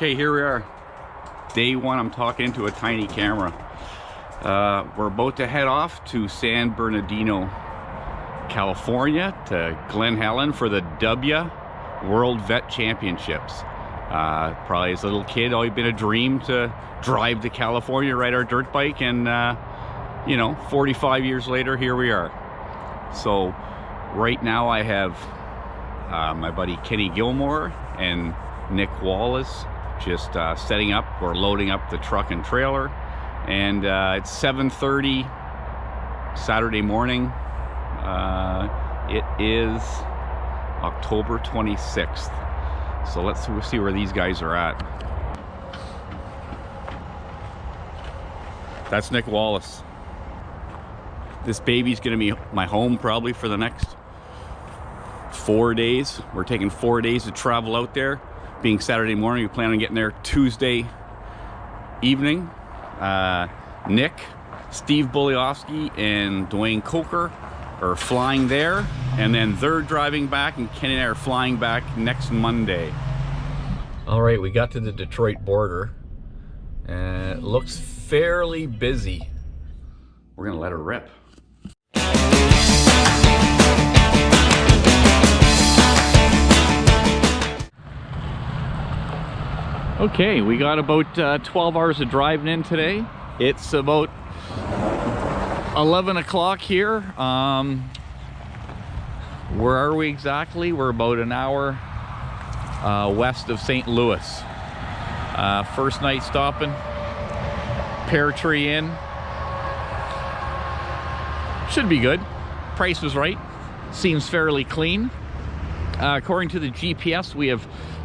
Okay, here we are. Day one, I'm talking into a tiny camera. We're about to head off to San Bernardino, California, to Glen, Helen for the W World Vet Championships. Probably as a little kid, always been a dream to drive to California, ride our dirt bike, and you know, 45 years later, here we are. So right now I have my buddy Kenny Gilmore and Nick Wallace just setting up. We're loading up the truck and trailer, and it's 7:30 Saturday morning. It is October 26th. So let's see where these guys are at. That's Nick Wallace. This baby's gonna be my home probably for the next 4 days. We're taking 4 days to travel out there. Being Saturday morning, we plan on getting there Tuesday evening. Nick, Steve Buliowski, and Dwayne Coker are flying there, and then they're driving back, and Kenny and I are flying back next Monday. All right, we got to the Detroit border, and it looks fairly busy. We're gonna let her rip. Okay, we got about 12 hours of driving in today. It's about 11 o'clock here. Where are we exactly? We're about an hour west of St. Louis. First night stopping, Pear Tree Inn. Should be good. Price was right. Seems fairly clean. According to the GPS, we have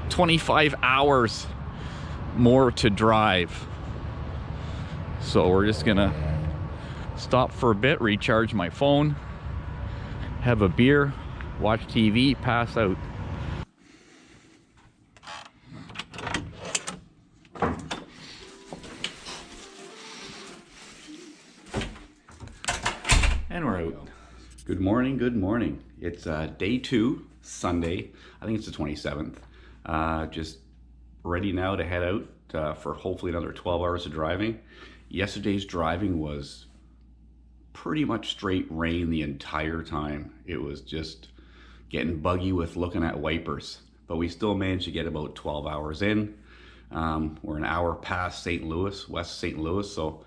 25 hours more to drive. So we're just gonna stop for a bit, recharge my phone, have a beer, watch TV, pass out. And we're out. Good morning, good morning. It's day 2, Sunday. I think it's the 27th. Just ready now to head out for hopefully another 12 hours of driving. Yesterday's driving was pretty much straight rain the entire time. It was just getting buggy with looking at wipers, but we still managed to get about 12 hours in. We're an hour past St. Louis, West St. Louis, so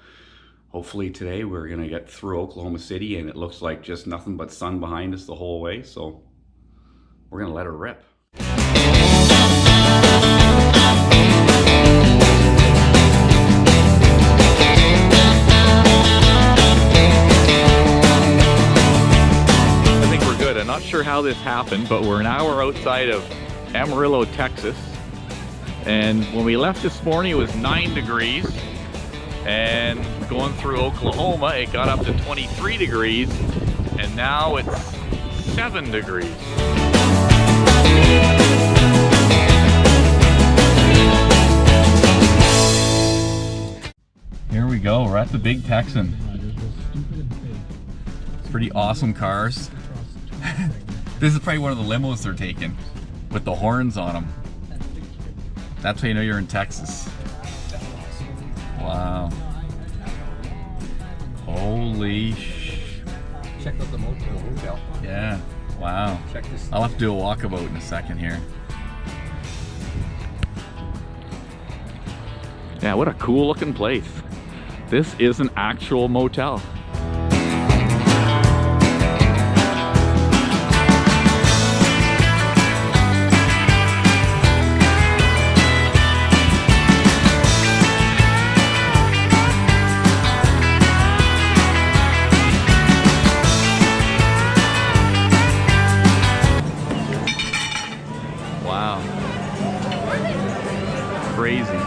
hopefully today we're gonna get through Oklahoma City, and it looks like just nothing but sun behind us the whole way, so we're gonna let her rip. I'm not sure how this happened, but we're an hour outside of Amarillo, Texas. And when we left this morning, it was 9 degrees. And going through Oklahoma, it got up to 23 degrees. And now it's 7 degrees. Here we go, we're at the Big Texan. It's pretty awesome cars. This is probably one of the limos they're taking with the horns on them. That's how you know you're in Texas. Wow. Holy Check out the motel. Yeah, wow. Check this. I'll have to do a walkabout in a second here. Yeah, what a cool looking place. This is an actual motel. Crazy.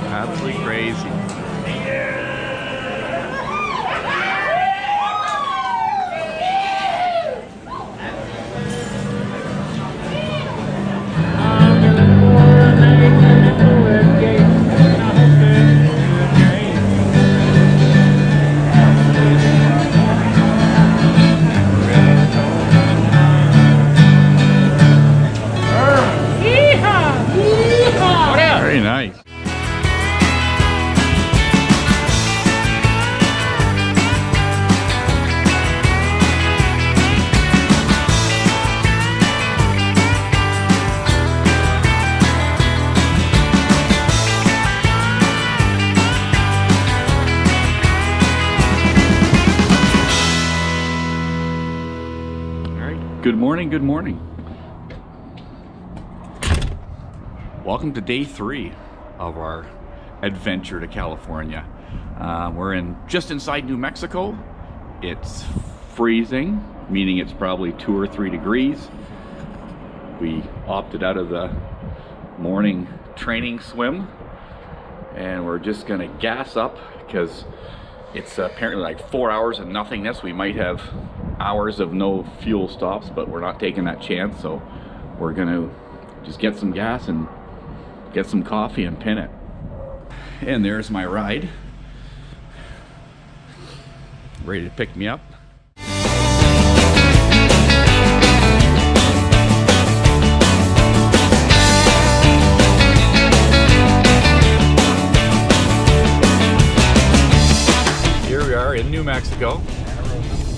Absolutely crazy. Good morning, good morning. Welcome to day 3 of our adventure to California. We're just inside New Mexico. It's freezing, meaning it's probably 2 or 3 degrees. We opted out of the morning training swim and we're just gonna gas up because it's apparently like 4 hours of nothingness. We might have hours of no fuel stops, but we're not taking that chance, so we're gonna just get some gas and get some coffee and pin it. And there's my ride, ready to pick me up. Here we are in New Mexico,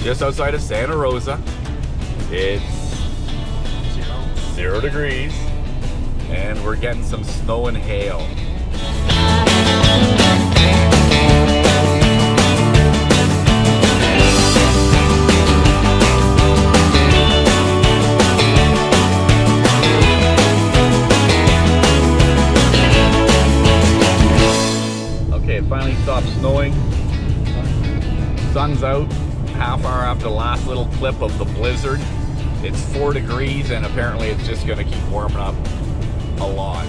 just outside of Santa Rosa. It's 0 degrees and we're getting some snow and hail. Okay, it finally stopped snowing. Sun's out, half hour after the last little clip of the blizzard. It's 4 degrees and apparently it's just gonna keep warming up a lot.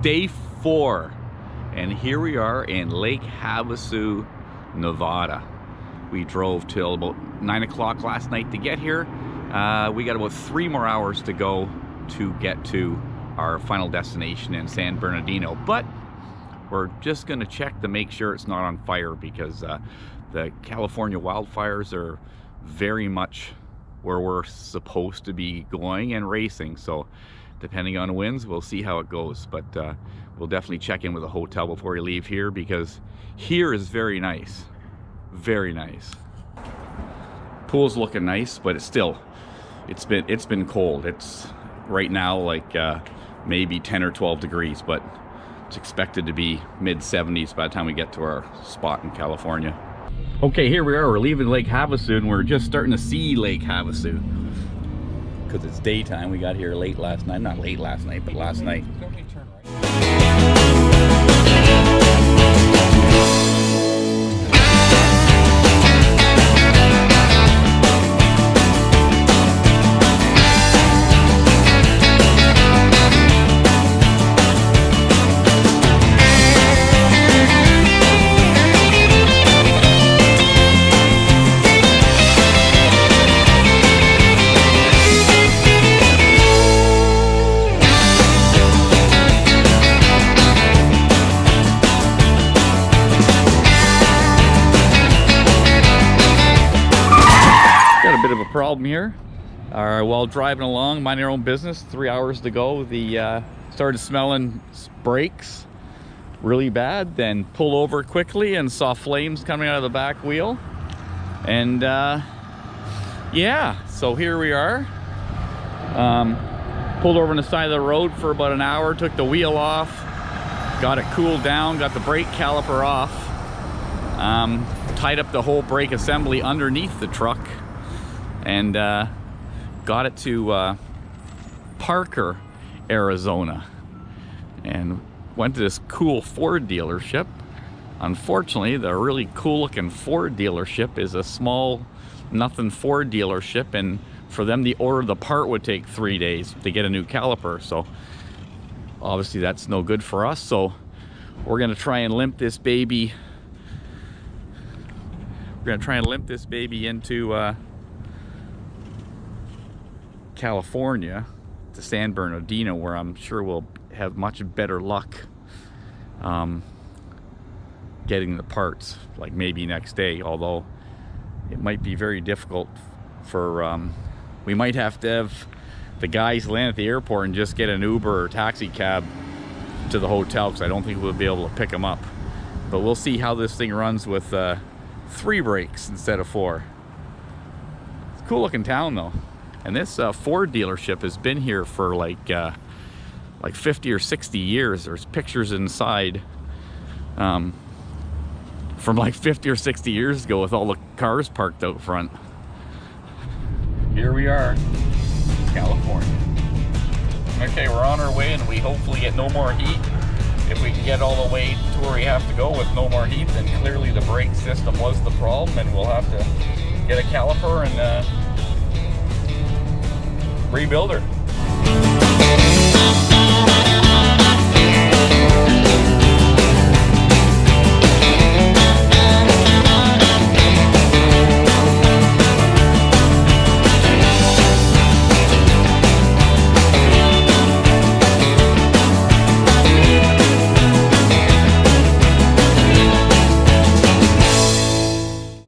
Day 4, and here we are in Lake Havasu, Nevada. We drove till about 9 o'clock last night to get here. We got about 3 more hours to go to get to our final destination in San Bernardino, but we're just going to check to make sure it's not on fire because the California wildfires are very much where we're supposed to be going and racing. So depending on winds, we'll see how it goes, but we'll definitely check in with a hotel before we leave here because here is very nice. Very nice. Pool's looking nice, but it's been cold. It's right now like maybe 10 or 12 degrees, but it's expected to be mid-70s by the time we get to our spot in California. Okay, here we are. We're leaving Lake Havasu and we're just starting to see Lake Havasu because it's daytime. We got here late last night. Not late last night, but last night. Problem here. While driving along, minding our own business, 3 hours to go, started smelling brakes really bad, then pulled over quickly and saw flames coming out of the back wheel. And yeah, so here we are. Pulled over on the side of the road for about an hour, took the wheel off, got it cooled down, got the brake caliper off, tied up the whole brake assembly underneath the truck, and got it to Parker, Arizona, and went to this cool Ford dealership. Unfortunately, the really cool looking Ford dealership is a small nothing Ford dealership, and for them to order the part would take 3 days to get a new caliper. So obviously that's no good for us, so we're gonna try and limp this baby gonna try and limp this baby into California, to San Bernardino, where I'm sure we'll have much better luck getting the parts, like maybe next day, although it might be very difficult for we might have to have the guys land at the airport and just get an Uber or taxi cab to the hotel, because I don't think we'll be able to pick them up. But we'll see how this thing runs with 3 brakes instead of 4. It's a cool looking town though. And this Ford dealership has been here for like 50 or 60 years. There's pictures inside from like 50 or 60 years ago with all the cars parked out front. Here we are, California. Okay, we're on our way, and we hopefully get no more heat. If we can get all the way to where we have to go with no more heat, then clearly the brake system was the problem, and we'll have to get a caliper and rebuild her.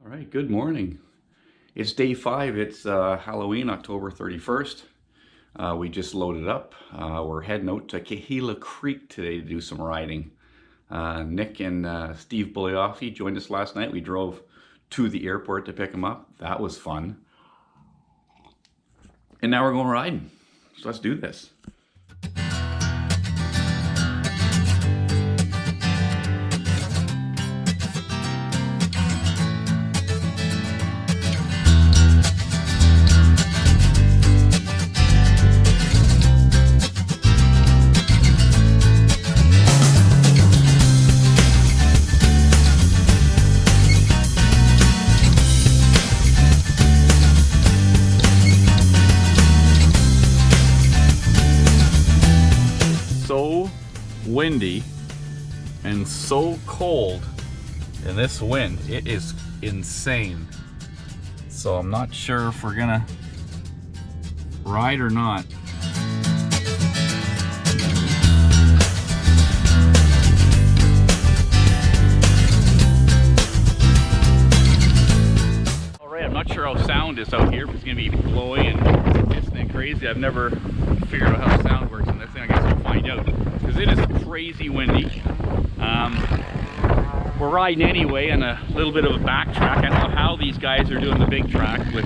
All right, good morning. It's day 5. It's Halloween, October 31st. We just loaded up. We're heading out to Kahila Creek today to do some riding. Nick and Steve Buglioffi joined us last night. We drove to the airport to pick them up. That was fun. And now we're going riding. So let's do this. Windy and so cold in this wind. It is insane. So I'm not sure if we're gonna ride or not. All right, I'm not sure how sound is out here, but it's gonna be blowing and hissing crazy. I've never figured out how sound works in this thing. I guess we'll find out, because it is crazy windy. We're riding anyway on a little bit of a back track. I don't know how these guys are doing the big track with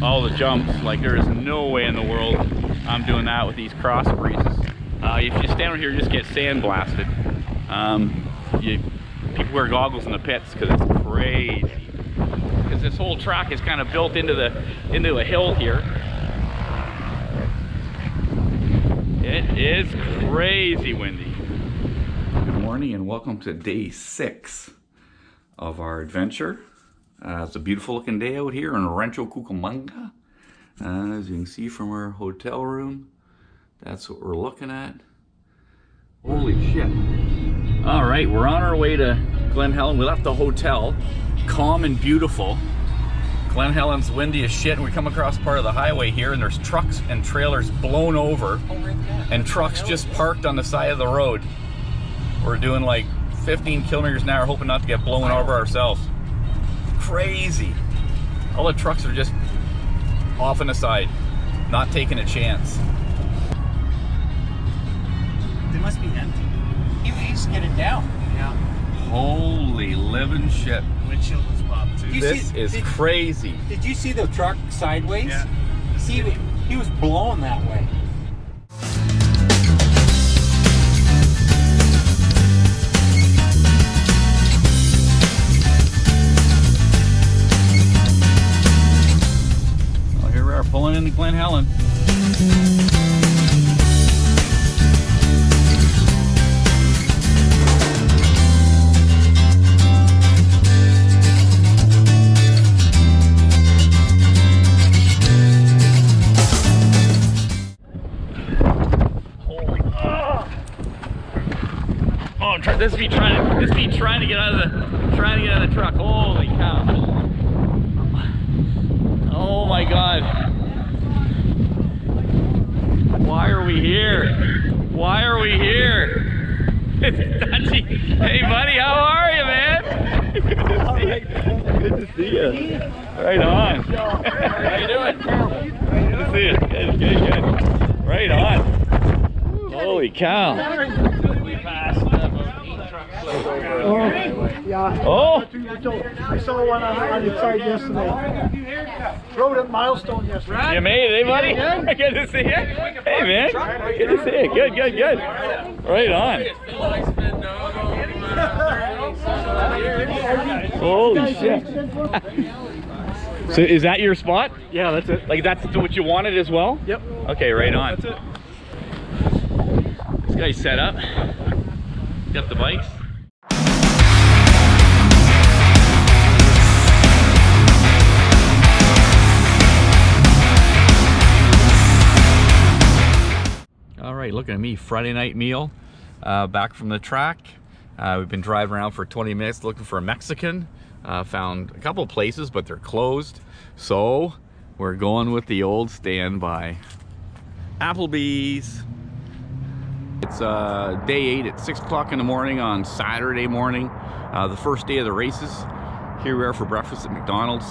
all the jumps. Like, there is no way in the world I'm doing that with these cross breezes. If you stand out here, you just get sandblasted. People wear goggles in the pits because it's crazy. Because this whole track is kind of built into a hill here. It is crazy windy. Good morning and welcome to day 6 of our adventure. It's a beautiful looking day out here in Rancho Cucamonga. As you can see from our hotel room, that's what we're looking at. Holy shit. All right, we're on our way to Glen Helen. We left the hotel, calm and beautiful. Glen Helen's windy as shit, and we come across part of the highway here, and there's trucks and trailers blown over, and trucks just parked on the side of the road. We're doing like 15 kilometers an hour, hoping not to get blown over ourselves. Crazy. All the trucks are just off on the side, not taking a chance. They must be empty. He's getting down. Yeah. Holy living shit. Windshield was popped too. This is crazy. Did you see the truck sideways? Yeah. He was blowing that way. Well, here we are pulling into Glen Helen. This be trying to get out of the truck. Holy cow! Oh my God. Why are we here? Why are we here? It's Dutchy. Hey buddy, how are you, man? Good to see you. Right on. How you doing? Good to see you. Good. Right on. Holy cow. We passed about 8 trucks left over. Yeah. Oh! I saw one on the side yesterday. Rode at Milestone yesterday. You made it, eh, buddy? Good to see you. Hey, man. Good to see you. Good. Right on. Holy shit. So is that your spot? Yeah, that's it. Like that's what you wanted as well? Yep. Okay, right on. That's it. This guy's set up. Got the bikes. All right, looking at me, Friday night meal, back from the track. We've been driving around for 20 minutes looking for a Mexican. Found a couple places, but they're closed. So we're going with the old standby, Applebee's. It's day 8 at 6 o'clock in the morning on Saturday morning, the first day of the races. Here we are for breakfast at McDonald's.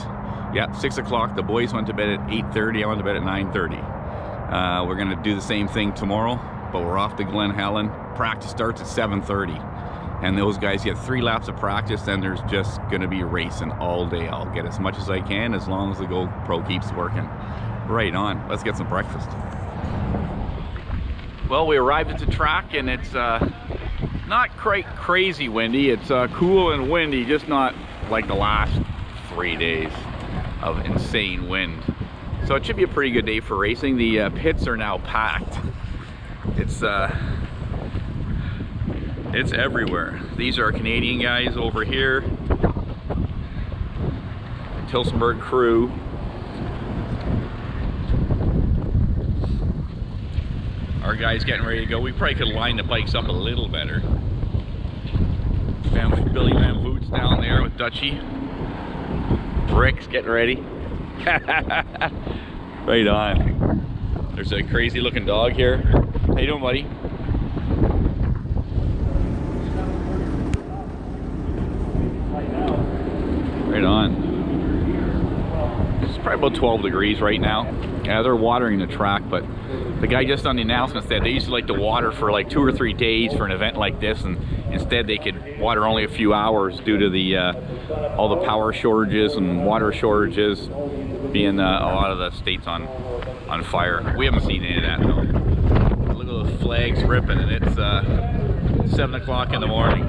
Yeah, 6 o'clock. The boys went to bed at 8:30. I went to bed at 9:30. We're gonna do the same thing tomorrow, but we're off to Glen, Helen. Practice starts at 7:30. And those guys get 3 laps of practice, then there's just gonna be racing all day. I'll get as much as I can as long as the GoPro keeps working. Right on, let's get some breakfast. Well, we arrived at the track and it's not quite crazy windy. It's cool and windy, just not like the last 3 days of insane wind. So it should be a pretty good day for racing. The pits are now packed. It's everywhere. These are Canadian guys over here. Tilsonburg crew. Our guys getting ready to go. We probably could line the bikes up a little better. Billy Van Voot's down there with Dutchy. Rick's getting ready. Right on. There's a crazy looking dog here. How you doing, buddy? Right on. It's probably about 12 degrees right now. Yeah, they're watering the track, but the guy just on the announcement said they used to like to water for like 2 or 3 days for an event like this, and instead they could water only a few hours due to the all the power shortages and water shortages, being a lot of the states on fire. We haven't seen any of that though. Look at those flags ripping, and it's 7 o'clock in the morning.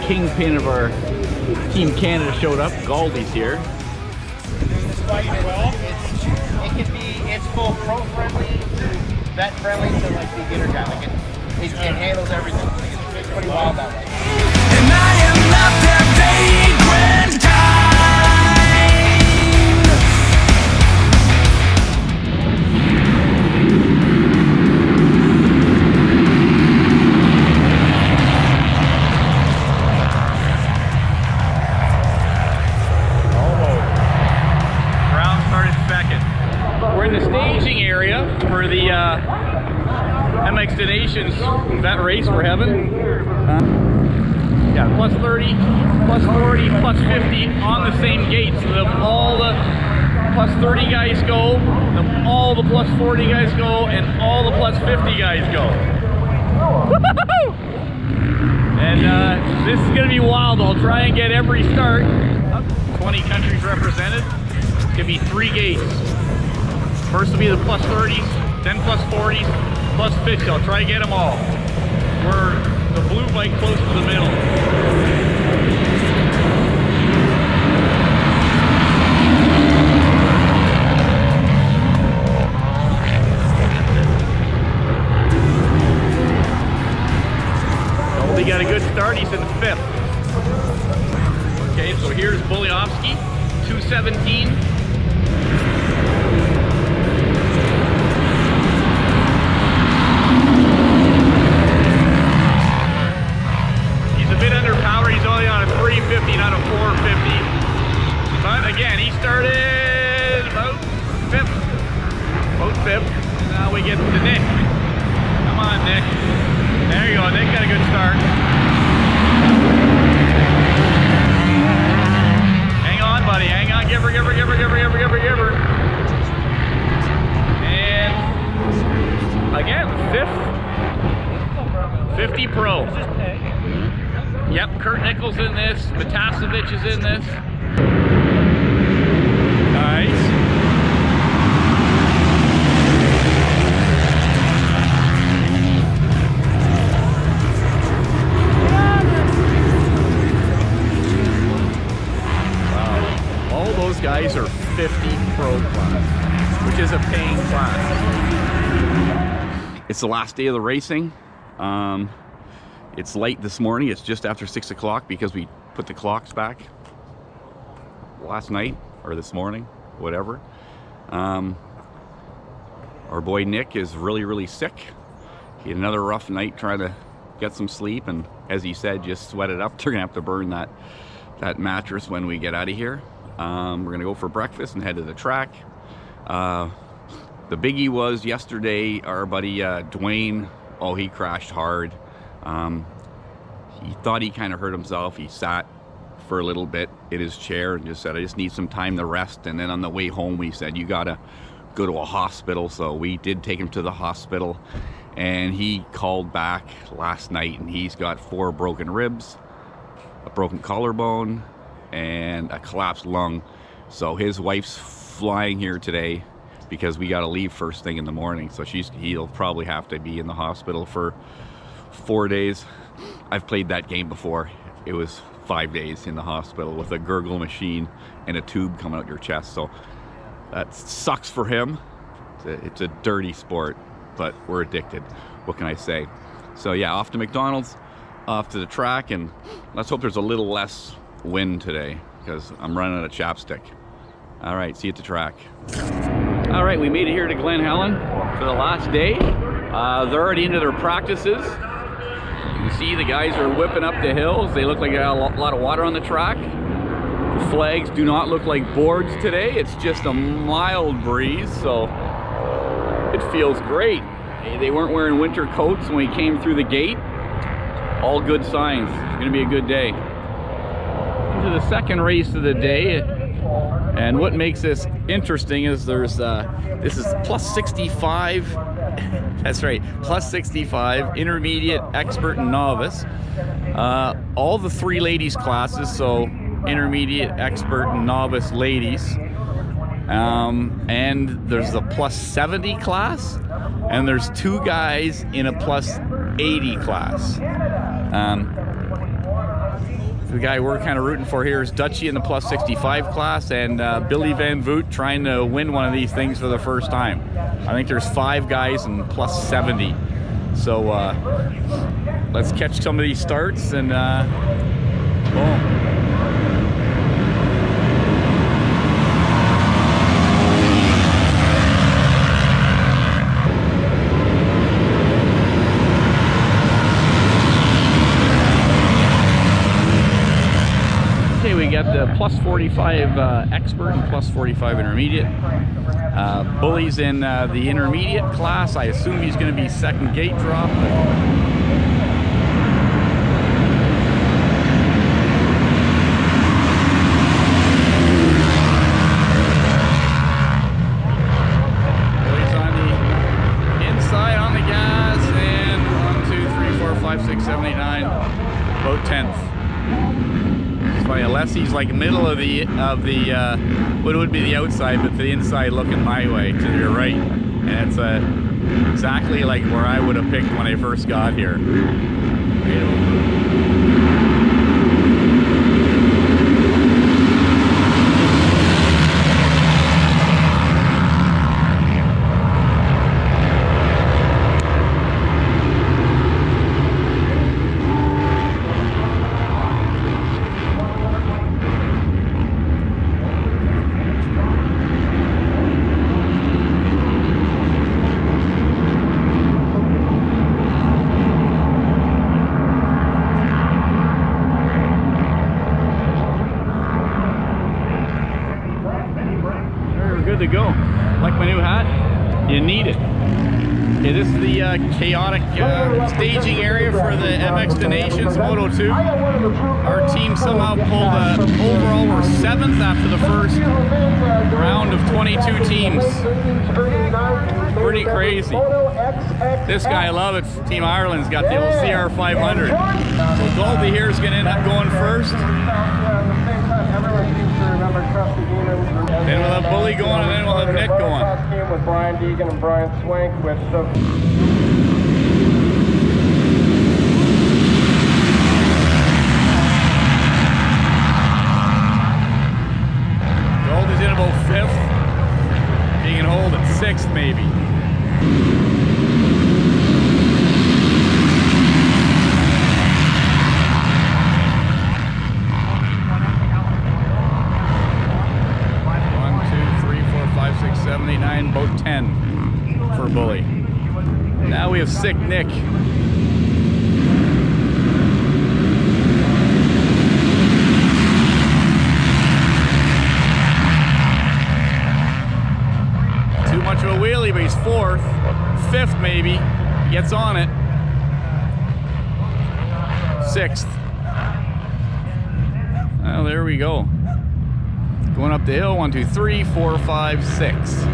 Kingpin of our Team Canada showed up. Galdy's here. It's both pro friendly, vet friendly to like beginner guy. Like it handles everything. It's pretty wild that way. And I am not that vagrant for the MX Nations vet race we're having. Yeah, plus 30, plus 40, plus 50 on the same gate. So all the plus 30 guys go, all the plus 40 guys go, and all the plus 50 guys go. And this is gonna be wild. I'll try and get every start. 20 countries represented. It's gonna be 3 gates. First will be the plus 30s, then plus 40s, plus 50s. I'll try to get them all. We're the blue bike close to the middle. He got a good start. He's in 5th. Okay, so here's Buliovsky, 217. He's a bit underpowered. He's only on a 350, not a 450. But again, he started about 5th. About 5th. Now we get to Nick. Come on, Nick. There you go, Nick got a good start. Hang on, buddy, hang on. Give her. And again, 5th. 50 Pro. Yep, Kurt Nichols in this. Matasevich is in this. Nice. Guys are 50 Pro class, which is a paying class. It's the last day of the racing. It's late this morning. It's just after 6 o'clock because we put the clocks back last night or this morning, whatever. Our boy Nick is really sick. He had another rough night trying to get some sleep, and as he said, just sweat it up. They're gonna have to burn that mattress when we get out of here. We're gonna go for breakfast and head to the track. The biggie was yesterday, our buddy Dwayne, oh, he crashed hard. He thought he kind of hurt himself. He sat for a little bit in his chair and just said, I just need some time to rest. And then on the way home, we said, you gotta go to a hospital. So we did take him to the hospital, and he called back last night, and he's got 4 broken ribs, a broken collarbone, and a collapsed lung. So his wife's flying here today because we got to leave first thing in the morning. So he'll probably have to be in the hospital for 4 days. I've played that game before. It was 5 days in the hospital with a gurgle machine and a tube coming out your chest. So that sucks for him. It's a dirty sport, but we're addicted. What can I say? So yeah, off to McDonald's, off to the track, and let's hope there's a little less wind today because I'm running out of chapstick. All right, see you at the track. All right, we made it here to Glen Helen for the last day. They're already into their practices. You can see the guys are whipping up the hills. They look like they got a lot of water on the track. The flags do not look like boards today. It's just a mild breeze, so it feels great. They weren't wearing winter coats when we came through the gate. All good signs. It's gonna be a good day. To the second race of the day, and what makes this interesting is there's this is plus 65. That's right, plus 65, intermediate, expert, and novice. All the 3 ladies classes, so intermediate, expert, and novice ladies. And there's the plus 70 class, and there's 2 guys in a plus 80 class. The guy we're kind of rooting for here is Dutchie in the plus 65 class, and Billy Van Voot trying to win one of these things for the first time. I think there's 5 guys in plus 70. So let's catch some of these starts and boom. We got the plus 45 expert and plus 45 intermediate. Bully's in the intermediate class. I assume he's going to be second gate drop. Bully's on the inside on the gas, and 1, 2, 3, 4, 5, 6, 7, 8, 9, about 10th. funny. Alessi's like middle of the what would be the outside, but the inside looking my way to your right, and it's exactly like where I would have picked when I first got here. Right over. To go. Like my new hat, you need it. Okay, this is the chaotic staging area for the MX Nations Moto 2. Our team somehow pulled overall we're 7th after the first round of 22 teams. Pretty crazy. This guy, I love it. Team Ireland's got the old CR 500. So Goldie here is going to end up going first. Then we'll have Bully going, and then we'll have Nick going. With Brian Deegan and Brian Swank with the... Gold is in about 5th. He can hold at 6th maybe. About 10 for Bully. Now we have sick Nick. Too much of a wheelie, but he's 4th, 5th maybe. He gets on it. 6th. Well, there we go. Going up the hill, 1, 2, 3, 4, 5, 6.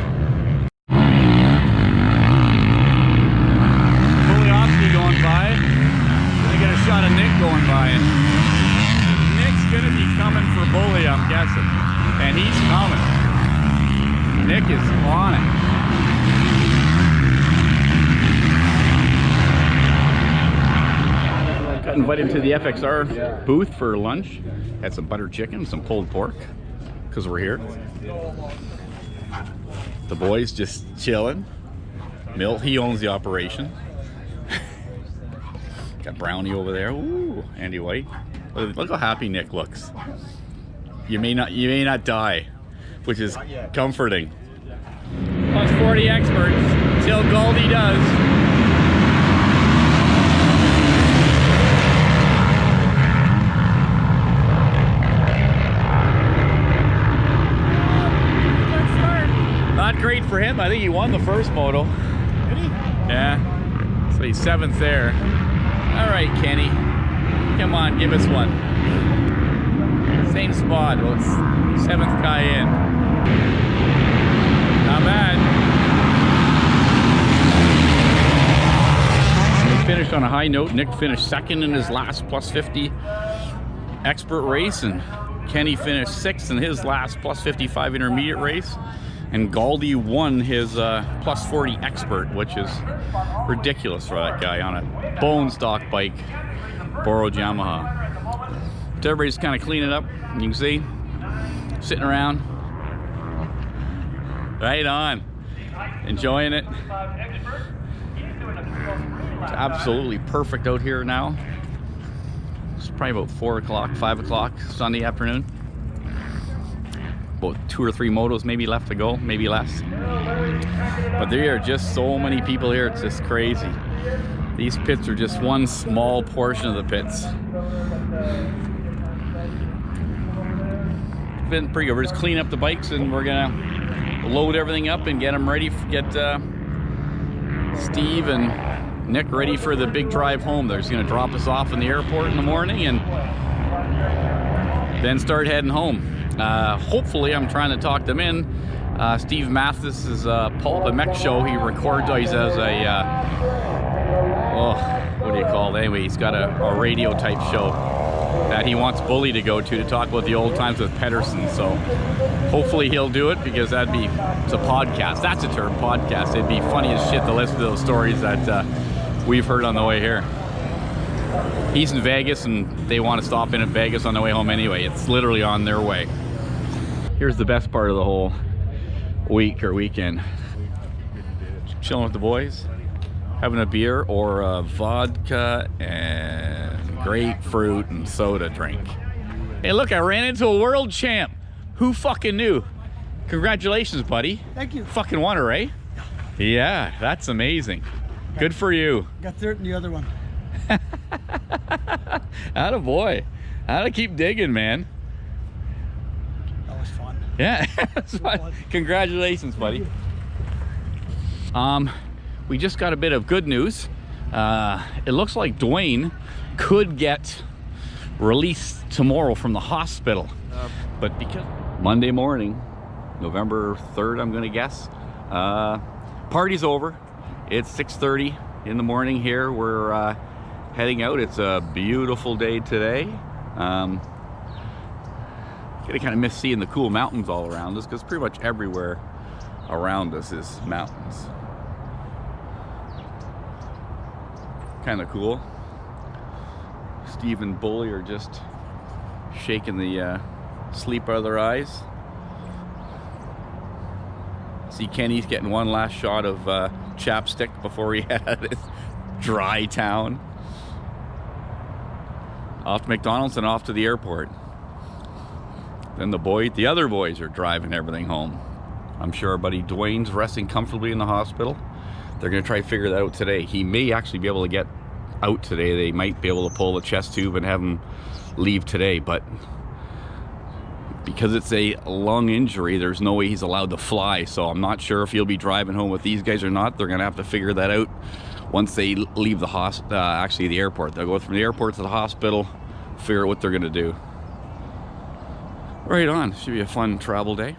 Going by. I get a shot of Nick going by, and Nick's gonna be coming for Bully, I'm guessing, and he's coming. Nick is on it. Got invited to the FXR booth for lunch. Had some butter chicken, some pulled pork, because we're here. The boys just chilling. Milt, he owns the operation. Got Brownie over there. Ooh, Andy White. Look how happy Nick looks. You may not die, which is comforting. Plus 40 experts till Goldie does. Not great for him. I think he won the first moto. Did he? Yeah. So he's 7th there. All right, Kenny, come on, give us one. Same spot, well, it's 7th guy in. Not bad. We finished on a high note. Nick finished 2nd in his last plus 50 expert race, and Kenny finished 6th in his last plus 55 intermediate race. And Goldie won his plus 40 expert, which is ridiculous for that guy on a bone stock bike, borrowed Yamaha. So everybody's kind of cleaning up. You can see, sitting around, right on, enjoying it. It's absolutely perfect out here now. It's probably about 4 o'clock, 5 o'clock Sunday afternoon. About 2 or 3 motos maybe left to go, maybe less. But there are just so many people here, it's just crazy. These pits are just one small portion of the pits. Been pretty good. We're just cleaning up the bikes and we're gonna load everything up and get them ready, get Steve and Nick ready for the big drive home. They're just gonna drop us off in the airport in the morning and then start heading home. Hopefully, I'm trying to talk them in. Steve Mathis is Pulp and Mech show. He records, he has a, what do you call it? Anyway, he's got a radio type show. that he wants Bully to go to talk about the old times with Pedersen. So hopefully he'll do it, because it's a podcast. That's a term, podcast. It'd be funny as shit to listen to those stories that we've heard on the way here. He's in Vegas and they want to stop in at Vegas on the way home anyway. It's literally on their way. Here's the best part of the whole week or weekend. Chilling with the boys, having a beer or a vodka and grapefruit and soda drink. Hey, look, I ran into a world champ. Who fucking knew? Congratulations, buddy. Thank you. Fucking won her, eh? Yeah, that's amazing. Good for you. Got third in the other one. Atta boy. Atta keep digging, man. That was fun. Yeah, that's fun. Congratulations, buddy. We just got a bit of good news. It looks like Dwayne could get released tomorrow from the hospital. But because Monday morning, November 3rd, I'm gonna guess, party's over. It's 6:30 in the morning here. We're heading out. It's a beautiful day today. Gonna kind of miss seeing the cool mountains all around us, because pretty much everywhere around us is mountains. Kind of cool. Steve and Bully are just shaking the sleep out of their eyes. See, Kenny's getting one last shot of chapstick before he head out of this dry town. Off to McDonald's and off to the airport. Then the other boys are driving everything home. I'm sure our buddy Dwayne's resting comfortably in the hospital. They're gonna try to figure that out today. He may actually be able to get out today. They might be able to pull the chest tube and have him leave today, but because it's a lung injury, there's no way he's allowed to fly. So I'm not sure if he'll be driving home with these guys or not. They're gonna have to figure that out once they leave the actually the airport. They'll go from the airport to the hospital, figure out what they're gonna do. Right on. Should be a fun travel day.